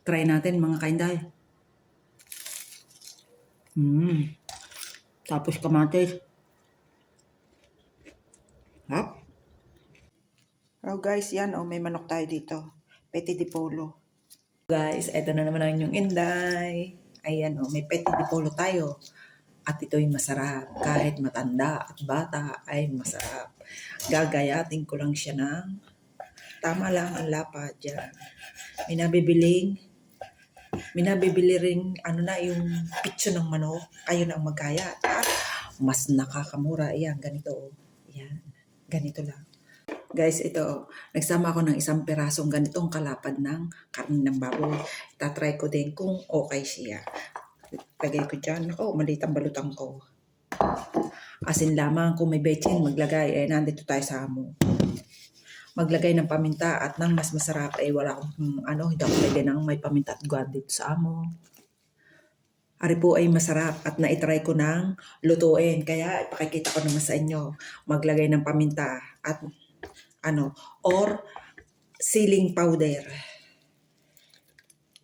Try natin mga kainday. Tapos kamatis. Hap. Oh guys, yan may manok tayo dito. Petit de polo. Guys, eto na naman ang inyong inday. Ayan may petit de polo tayo. At ito'y masarap. Kahit matanda at bata ay masarap. Gagayatin ko lang siya ng tama lang ang lapa dyan. Minabibili ring yung pitso ng manok. Kayo na ang magkaya. At mas nakakamura. Ayan, ganito. Ayan, ganito lang. Guys, ito, nagsama ako ng isang pirasong ganitong kalapad ng karne ng baboy. Itatry ko din kung okay siya. Lagay ko dyan. Maliit ang balutan ko. Asin lamang, kung may bechin, maglagay. Nandito tayo sa amo. Maglagay ng paminta at nang mas masarap wala akong hindi ako lagay ng may paminta at guwan dito sa amo. Ari po ay masarap at na-try ko ng lutuin. Kaya ipakikita ko naman sa inyo. Maglagay ng paminta at or siling powder.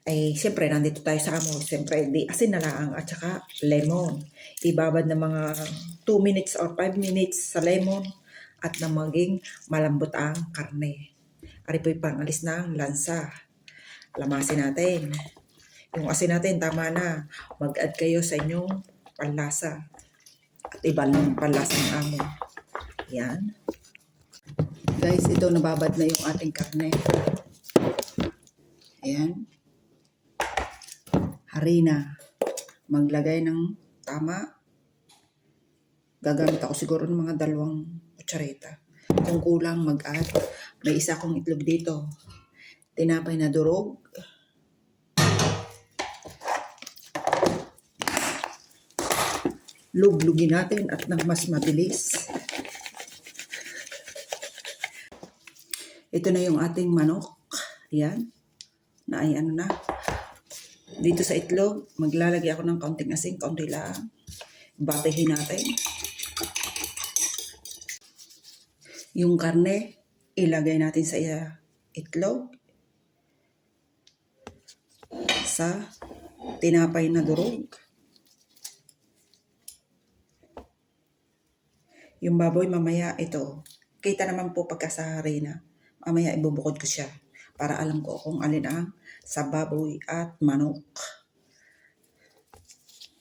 Siyempre, nandito tayo sa amo. Siyempre, di asin na lang at saka lemon. Ibabad na mga 2 minutes or 5 minutes sa lemon at na maging malambot ang karne. Ari po'y pangalis ng lansa. Lamasin natin. Yung asin natin, tama na. Mag-add kayo sa inyong panlasa. At iba ng panlasa ng amo. Yan. Guys, ito nababad na yung ating karne. Ayan. Harina. Maglagay ng tama. Gagamit ako siguro ng mga 2 kutsareta. Kung kulang, mag-add. May isa akong itlog dito. Tinapay na durog. Luglugin natin at nang mas mabilis. Ito na yung ating manok. Ayan. Na ay na. Dito sa itlog, maglalagay ako ng kaunting asin. Kaunti lang. Batihin natin. Yung karne, ilagay natin sa itlog. Sa tinapay na durog. Yung baboy mamaya ito. Kita naman po pagka sa harina. Mamaya ibubukod ko siya para alam ko kung alin ang sa baboy at manok.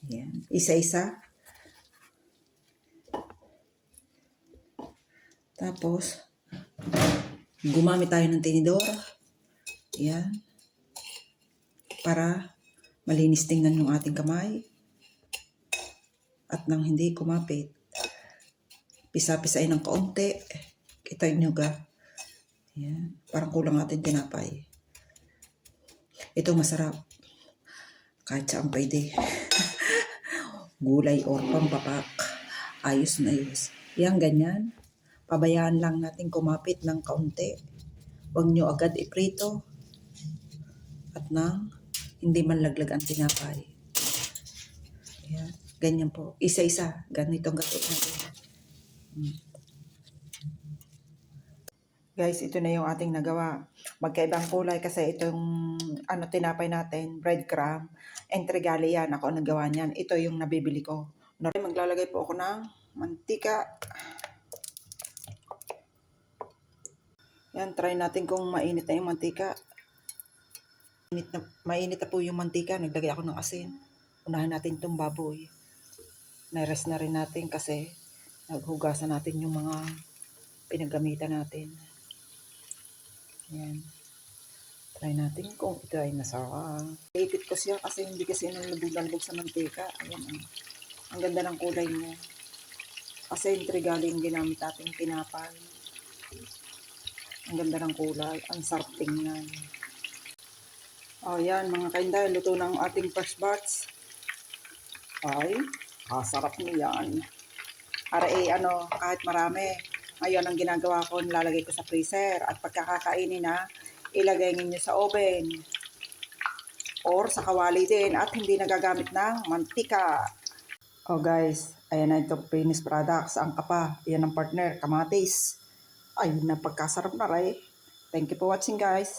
Ayan. Isa-isa. Tapos, gumamit tayo ng tinidor. Ayan. Para malinis tingnan yung ating kamay. At nang hindi kumapit. Pisa-pisain ng kaunti. Kita nyo ga. Ayan. Parang kulang natin tinapay. Ito masarap. Kahit saan pwede. Gulay or pampapak. Ayos na ayos. Yan, ganyan. Pabayaan lang natin kumapit ng kaunti. Huwag nyo agad iprito. At nang hindi man laglag ang tinapay. Ayan. Ganyan po. Isa-isa. Ganitong gato natin. Guys, ito na yung ating nagawa. Magkaibang kulay kasi itong tinapay natin, breadcrumb, Entregali yan. Ako ang nagawa niyan. Ito yung nabibili ko. Maglalagay po ako ng mantika. Yan, try natin kung mainit na yung mantika. Mainit na po yung mantika. Naglagay ako ng asin. Unahin natin itong baboy. Na-rest na rin natin kasi naghugasan natin yung mga pinagamitan natin. Yan. Try natin kung ito ay masarap. Ipit ko siya kasi hindi kasi nalubog sa mantika. Ayan. Ang ganda ng kulay niya. Kasi Entregali yung ginamit nating tinapay. Ang ganda ng kulay. Ang sarap tingnan. Ayan mga kainday. Luto ng ating first batch. Ay, sarap niyan. Kahit marami. Ngayon, ang ginagawa ko, nilalagay ko sa freezer. At pagkakakainin na, ilagay ninyo sa oven. Or sa kawali din. At hindi nagagamit ng mantika. Guys, ayan na itong finished products. Ang kapa, yan ang partner, kamatis. Ayun na, pagkasarap na rin. Thank you for watching guys.